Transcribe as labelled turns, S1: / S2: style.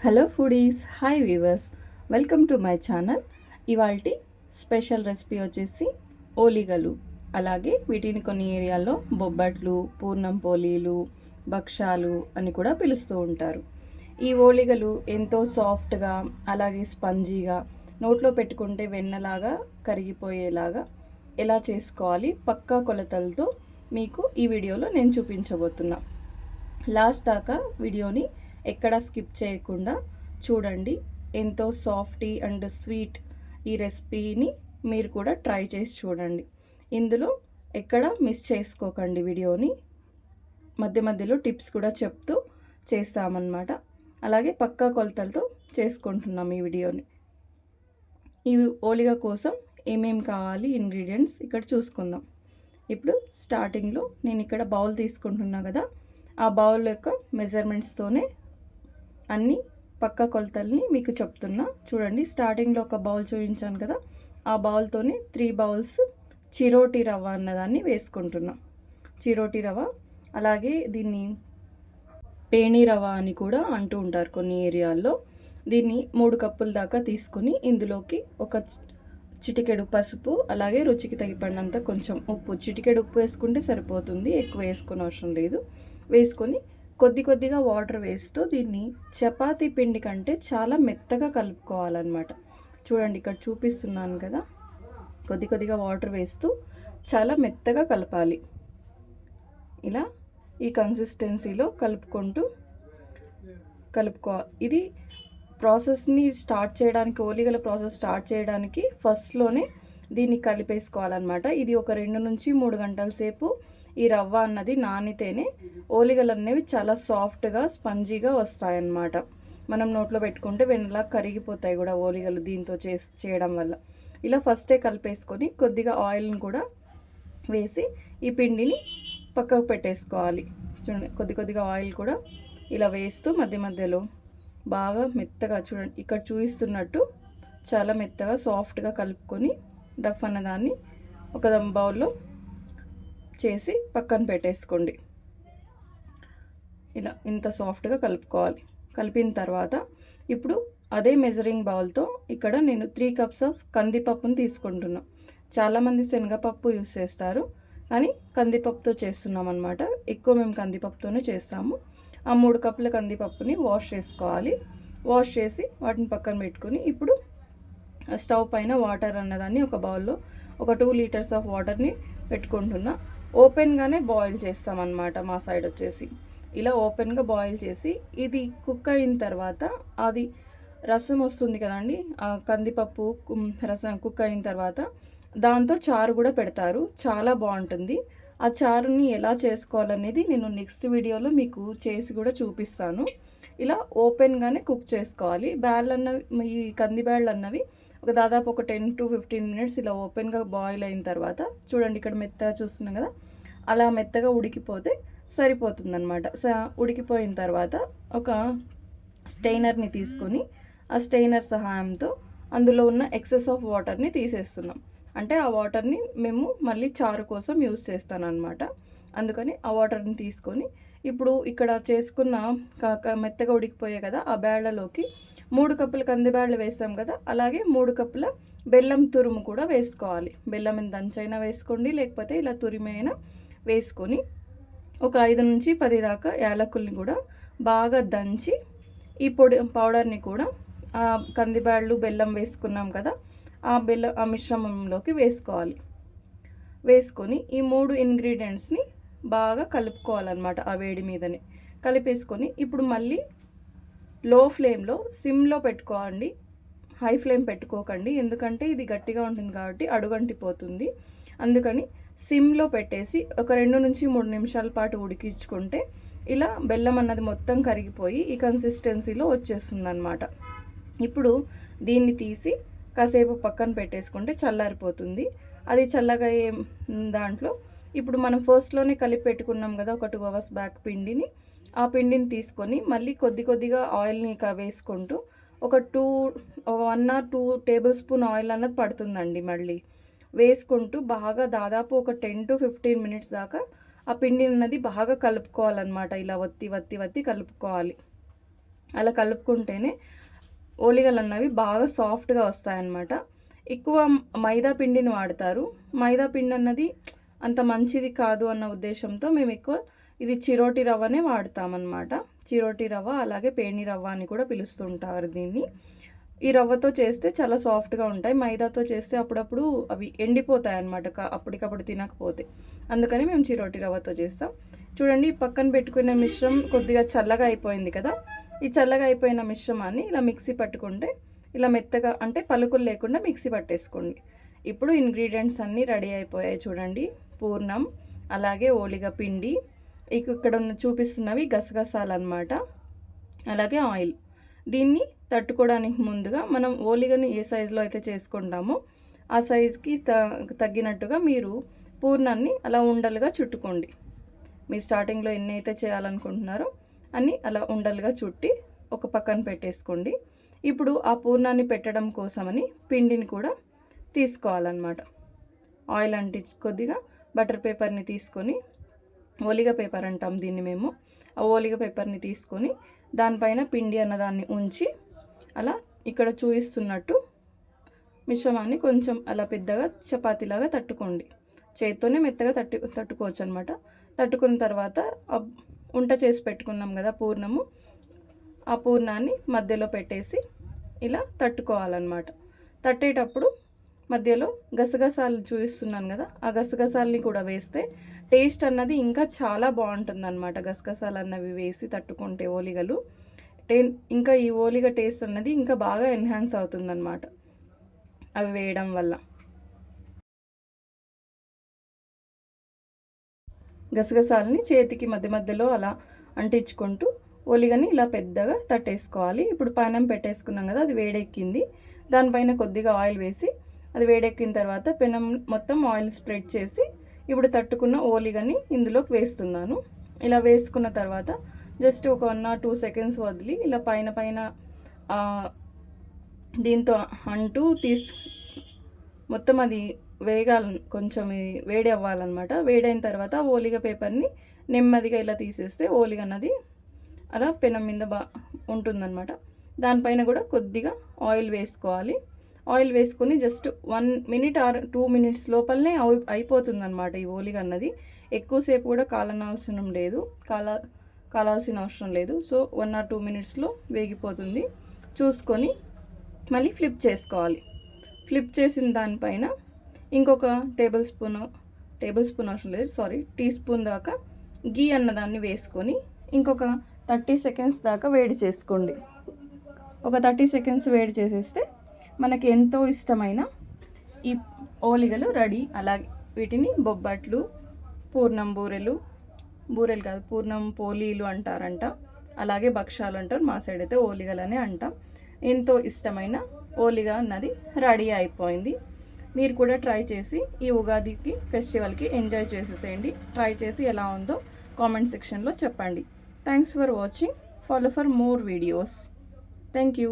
S1: Hello foodies, hi weavers, welcome to my channel. ఇవాల్టి special recipe వచ్చేసి ఓలిగలు. అలాగే వీటిని కొన్ని ఏరియాల్లో బొబ్బట్లు, పూర్ణం పోలీలు, భక్షాలు అని కూడా పిలుస్తూ ఉంటారు. ఈ ఓలిగలు ఎంతో సాఫ్ట్గా, అలాగే స్పంజీగా, నోట్లో పెట్టుకుంటే వెన్నలాగా కరిగిపోయేలాగా ఎలా చేసుకోవాలి పక్కా కొలతలతో మీకు ఈ వీడియోలో నేను చూపించబోతున్నా. లాస్ట్ దాకా వీడియోని ఎక్కడ స్కిప్ చేయకుండా చూడండి. ఎంతో సాఫ్టీ అండ్ స్వీట్ ఈ రెసిపీని మీరు కూడా ట్రై చేసి చూడండి. ఇందులో ఎక్కడ మిస్ చేసుకోకండి. వీడియోని మధ్య మధ్యలో టిప్స్ కూడా చెప్తూ చేస్తామన్నమాట. అలాగే పక్కా కొలతలతో చేసుకుంటున్నాం ఈ వీడియోని. ఈ ఓలిగా కోసం ఏమేమి కావాలి ఇంగ్రీడియంట్స్ ఇక్కడ చూసుకుందాం. ఇప్పుడు స్టార్టింగ్లో నేను ఇక్కడ బౌల్ తీసుకుంటున్నా కదా, ఆ బౌల్ యొక్క మెజర్మెంట్స్తోనే అన్ని పక్కా కొలతల్ని మీకు చెప్తున్నా. చూడండి, స్టార్టింగ్లో ఒక బౌల్ చూపించాను కదా, ఆ బౌల్తోనే 3 బౌల్స్ చిరోటి రవ్వ అన్నదాన్ని వేసుకుంటున్నా. చిరోటి రవ్వ, అలాగే దీన్ని పేణి రవ్వ అని కూడా అంటూ ఉంటారు కొన్ని ఏరియాల్లో. దీన్ని 3 కప్పుల దాకా తీసుకొని ఇందులోకి ఒక చిటికెడు పసుపు, అలాగే రుచికి తగిపడినంత కొంచెం ఉప్పు, చిటికెడు ఉప్పు వేసుకుంటే సరిపోతుంది, ఎక్కువ వేసుకునే అవసరం లేదు. వేసుకొని కొద్ది కొద్దిగా వాటర్ వేస్తూ దీన్ని చపాతీ పిండి కంటే చాలా మెత్తగా కలుపుకోవాలన్నమాట. చూడండి, ఇక్కడ చూపిస్తున్నాను కదా, కొద్ది కొద్దిగా వాటర్ వేస్తూ చాలా మెత్తగా కలపాలి. ఇలా ఈ కన్సిస్టెన్సీలో కలుపుకోవాలి. ఇది ప్రాసెస్ని స్టార్ట్ చేయడానికి, ఓలిగల ప్రాసెస్ స్టార్ట్ చేయడానికి ఫస్ట్లోనే దీన్ని కలిపేసుకోవాలన్నమాట. ఇది ఒక 2 నుంచి 3 గంటల సేపు ఈ రవ్వ అన్నది నానితేనే ఓలిగలు అనేవి చాలా సాఫ్ట్గా స్పంజీగా వస్తాయన్నమాట. మనం నోట్లో పెట్టుకుంటే వెన్నలా కరిగిపోతాయి కూడా ఓలిగలు దీంతో చేయడం వల్ల. ఇలా ఫస్టే కలిపేసుకొని కొద్దిగా ఆయిల్ని కూడా వేసి ఈ పిండిని పక్కకు పెట్టేసుకోవాలి. చూడండి, కొద్ది కొద్దిగా ఆయిల్ కూడా ఇలా వేస్తూ మధ్య మధ్యలో బాగా మెత్తగా, చూడండి ఇక్కడ చూపిస్తున్నట్టు చాలా మెత్తగా సాఫ్ట్గా కలుపుకొని డఫ్ అన్నదాన్ని ఒక బౌల్లో చేసి పక్కన పెట్టేసుకోండి. ఇలా ఇంత సాఫ్ట్గా కలుపుకోవాలి. కలిపిన తర్వాత ఇప్పుడు అదే మెజరింగ్ బౌల్తో ఇక్కడ నేను 3 కప్స్ ఆఫ్ కందిపప్పును తీసుకుంటున్నాను. చాలామంది శనగపప్పు యూస్ చేస్తారు, కానీ కందిపప్పుతో చేస్తున్నాం అనమాట. ఎక్కువ మేము కందిపప్పుతోనే చేస్తాము. ఆ 3 కప్పుల కందిపప్పుని వాష్ చేసుకోవాలి. వాష్ చేసి వాటిని పక్కన పెట్టుకొని ఇప్పుడు స్టవ్ పైన వాటర్ అన్నదాన్ని ఒక బౌల్లో ఒక 2 లీటర్స్ ఆఫ్ వాటర్ని పెట్టుకుంటున్నా. ఓపెన్గానే బాయిల్ చేస్తామన్నమాట మా సైడ్ వచ్చేసి. ఇలా ఓపెన్గా బాయిల్ చేసి ఇది కుక్ అయిన తర్వాత అది రసం వస్తుంది కదండి, ఆ కందిపప్పు రసం కుక్ అయిన తర్వాత దాంతో చారు కూడా పెడతారు, చాలా బాగుంటుంది. ఆ చారుని ఎలా చేసుకోవాలనేది నేను నెక్స్ట్ వీడియోలో మీకు చేసి కూడా చూపిస్తాను. ఇలా ఓపెన్గానే కుక్ చేసుకోవాలి. బ్యాళ్ళు అన్నవి, ఈ కంది బ్యాళ్ళు అన్నవి ఒక దాదాపు ఒక 10 to 15 మినిట్స్ ఇలా ఓపెన్గా బాయిల్ అయిన తర్వాత చూడండి, ఇక్కడ మెత్తగా చూస్తున్నాం కదా, అలా మెత్తగా ఉడికిపోతే సరిపోతుందన్నమాట. ఉడికిపోయిన తర్వాత ఒక స్టెయినర్ని తీసుకొని ఆ స్టెయినర్ సహాయంతో అందులో ఉన్న ఎక్సెస్ ఆఫ్ వాటర్ని తీసేస్తున్నాం. అంటే ఆ వాటర్ని మేము మళ్ళీ చారు కోసం యూస్ చేస్తాను అనమాట. అందుకని ఆ వాటర్ని తీసుకొని ఇప్పుడు ఇక్కడ చేసుకున్న మెత్తగా ఉడికిపోయాయి కదా, ఆ బ్యాళ్ళలోకి 3 కప్పుల కంది బ్యాళ్ళు వేస్తాం కదా, అలాగే 3 కప్పుల బెల్లం తురుము కూడా వేసుకోవాలి. బెల్లం దంచైనా వేసుకోండి, లేకపోతే ఇలా తురిమైనా వేసుకొని ఒక 5 నుంచి 10 దాకా యాలకుల్ని కూడా బాగా దంచి ఈ పౌడర్ని కూడా ఆ కందిబ్యాళ్ళు బెల్లం వేసుకున్నాం కదా, ఆ మిశ్రమంలోకి వేసుకోవాలి. వేసుకొని ఈ 3 ఇంగ్రీడియంట్స్ని బాగా కలుపుకోవాలన్నమాట ఆ వేడి మీదనే. కలిపేసుకొని ఇప్పుడు మళ్ళీ లో ఫ్లేమ్లో, సిమ్లో పెట్టుకోండి, హై ఫ్లేమ్ పెట్టుకోకండి, ఎందుకంటే ఇది గట్టిగా ఉంటుంది కాబట్టి అడుగంటిపోతుంది. అందుకని సిమ్లో పెట్టేసి ఒక 2 నుంచి 3 నిమిషాల పాటు ఉడికించుకుంటే ఇలా బెల్లం అన్నది మొత్తం కరిగిపోయి ఈ కన్సిస్టెన్సీలో వచ్చేస్తుంది అన్నమాట. ఇప్పుడు దీన్ని తీసి కాసేపు పక్కన పెట్టేసుకుంటే చల్లారిపోతుంది. అది చల్లగా దాంట్లో ఇప్పుడు మనం ఫస్ట్లోనే కలిపి పెట్టుకున్నాం కదా ఒక 2 hours బ్యాక్ పిండిని, ఆ పిండిని తీసుకొని మళ్ళీ కొద్ది కొద్దిగా ఆయిల్ని వేసుకుంటూ ఒక 1 or 2 టేబుల్ స్పూన్ ఆయిల్ అన్నది పడుతుందండి. మళ్ళీ వేసుకుంటూ బాగా దాదాపు ఒక 10 to 15 మినిట్స్ దాకా ఆ పిండి అన్నది బాగా కలుపుకోవాలన్నమాట. ఇలా వత్తి వత్తి వత్తి కలుపుకోవాలి. అలా కలుపుకుంటేనే ఓలిగలు అన్నవి బాగా సాఫ్ట్గా వస్తాయన్నమాట. ఎక్కువ మైదా పిండిని వాడతారు. మైదా పిండి అన్నది అంత మంచిది కాదు అన్న ఉద్దేశంతో మేము ఎక్కువ ఇది చిరోటి రవ్వనే వాడతామన్నమాట. చిరోటి రవ్వ అలాగే పేణి రవ్వ అని కూడా పిలుస్తుంటారు దీన్ని. ఈ రవ్వతో చేస్తే చాలా సాఫ్ట్గా ఉంటాయి. మైదాతో చేస్తే అప్పుడప్పుడు అవి ఎండిపోతాయి అన్నమాట, అప్పటికప్పుడు తినకపోతే. అందుకని మేము చిరోటి రవ్వతో చేస్తాం. చూడండి, పక్కన పెట్టుకునే మిశ్రమం కొద్దిగా చల్లగా అయిపోయింది కదా. ఈ చల్లగా అయిపోయిన మిశ్రమాన్ని ఇలా మిక్సీ పట్టుకుంటే ఇలా మెత్తగా, అంటే పలుకులు లేకుండా మిక్సీ పట్టేసుకోండి. ఇప్పుడు ఇంగ్రీడియంట్స్ అన్నీ రెడీ అయిపోయాయి చూడండి. పూర్ణం, అలాగే ఓలిగ పిండి, ఇక్కడ చూపిస్తున్నవి గసగసాలు అన్నమాట, అలాగే ఆయిల్. దీన్ని తట్టుకోవడానికి ముందుగా మనం ఓలిగని ఏ సైజులో అయితే చేసుకుంటామో ఆ సైజుకి తగ్గినట్టుగా మీరు పూర్ణాన్ని అలా ఉండలుగా చుట్టుకోండి. మీరు స్టార్టింగ్లో ఎన్ని అయితే చేయాలనుకుంటున్నారో అన్నీ అలా ఉండలుగా చుట్టి ఒక పక్కన పెట్టేసుకోండి. ఇప్పుడు ఆ పూర్ణాన్ని పెట్టడం కోసమని పిండిని కూడా తీసుకోవాలన్నమాట. ఆయిల్ అంటించి కొద్దిగా బటర్ పేపర్ని తీసుకొని, ఓలిగ పేపర్ అంటాం దీన్ని మేము, ఆ ఓలిగ పేపర్ని తీసుకొని దానిపైన పిండి అన్నదాన్ని ఉంచి అలా ఇక్కడ చూపిస్తున్నట్టు మిశ్రమాన్ని కొంచెం అలా పెద్దగా చపాతీలాగా తట్టుకోండి. చేత్తోనే మెత్తగా తట్టుకోవచ్చు అనమాట. తట్టుకున్న తర్వాత ఉంట చేసి పెట్టుకున్నాం కదా పూర్ణము, ఆ పూర్ణాన్ని మధ్యలో పెట్టేసి ఇలా తట్టుకోవాలన్నమాట. తట్టేటప్పుడు మధ్యలో గసగసాలు చూపిస్తున్నాను కదా, ఆ గసగసాలని కూడా వేస్తే టేస్ట్ అన్నది ఇంకా చాలా బాగుంటుందన్నమాట. గసగసాలు అన్నవి వేసి తట్టుకుంటే ఓలిగలు ఇంకా ఈ ఓలిగ టేస్ట్ అన్నది ఇంకా బాగా ఎన్హాన్స్ అవుతుందన్నమాట అవి వేయడం వల్ల. గసగసాలని చేతికి మధ్య మధ్యలో అలా అంటించుకుంటూ ఓలిగని ఇలా పెద్దగా తట్టేసుకోవాలి. ఇప్పుడు పైన పెట్టేసుకున్నాం కదా, అది వేడెక్కింది. దానిపైన కొద్దిగా ఆయిల్ వేసి అది వేడెక్కిన తర్వాత పెనం మొత్తం ఆయిల్ స్ప్రెడ్ చేసి ఇప్పుడు తట్టుకున్న ఓలిగని ఇందులోకి వేస్తున్నాను. ఇలా వేసుకున్న తర్వాత జస్ట్ ఒక 1 or 2 seconds వదిలి ఇలా పైన దీంతో అంటూ మొత్తం అది వేగాలి, కొంచెం వేడి అవ్వాలన్నమాట. వేడైన తర్వాత ఓలిగ పేపర్ని నెమ్మదిగా ఇలా తీసేస్తే ఓలిగ అన్నది అలా పెనం మీద ఉంటుందన్నమాట. దానిపైన కూడా కొద్దిగా ఆయిల్ వేసుకోవాలి. ఆయిల్ వేసుకొని జస్ట్ 1 minute or 2 minutes లోపలనే అయిపోతుందన్నమాట ఈ ఓలిగ అన్నది. ఎక్కువసేపు కూడా కాలాల్సిన అవసరం లేదు. So 1 or 2 minutesలో వేగిపోతుంది. చూసుకొని మళ్ళీ ఫ్లిప్ చేసుకోవాలి. ఫ్లిప్ చేసిన దానిపైన ఇంకొక టేబుల్ స్పూన్ అవసరం లేదు, టీ స్పూన్ దాకా గీ అన్నదాన్ని వేసుకొని ఇంకొక 30 seconds దాకా వేడి చేసుకోండి. ఒక 30 seconds వేడి చేసేస్తే మనకి ఎంతో ఇష్టమైన ఈ ఓలిగలు రెడీ. అలాగే వీటిని బొబ్బట్లు, పూర్ణం బూరెలు కాదు, పూర్ణం పోలీలు అంటారంట, అలాగే భక్షాలు అంటారు. మా సైడ్ అయితే ఓలిగలనే అంటాం. ఎంతో ఇష్టమైన ఓలిగ అన్నది రెడీ అయిపోయింది. మీరు కూడా ట్రై చేసి ఈ ఉగాదికి ఫెస్టివల్కి ఎంజాయ్ చేసేసేయండి. ట్రై చేసి ఎలా ఉందో కామెంట్ సెక్షన్లో చెప్పండి. Thanks for watching. Follow for more videos. Thank you.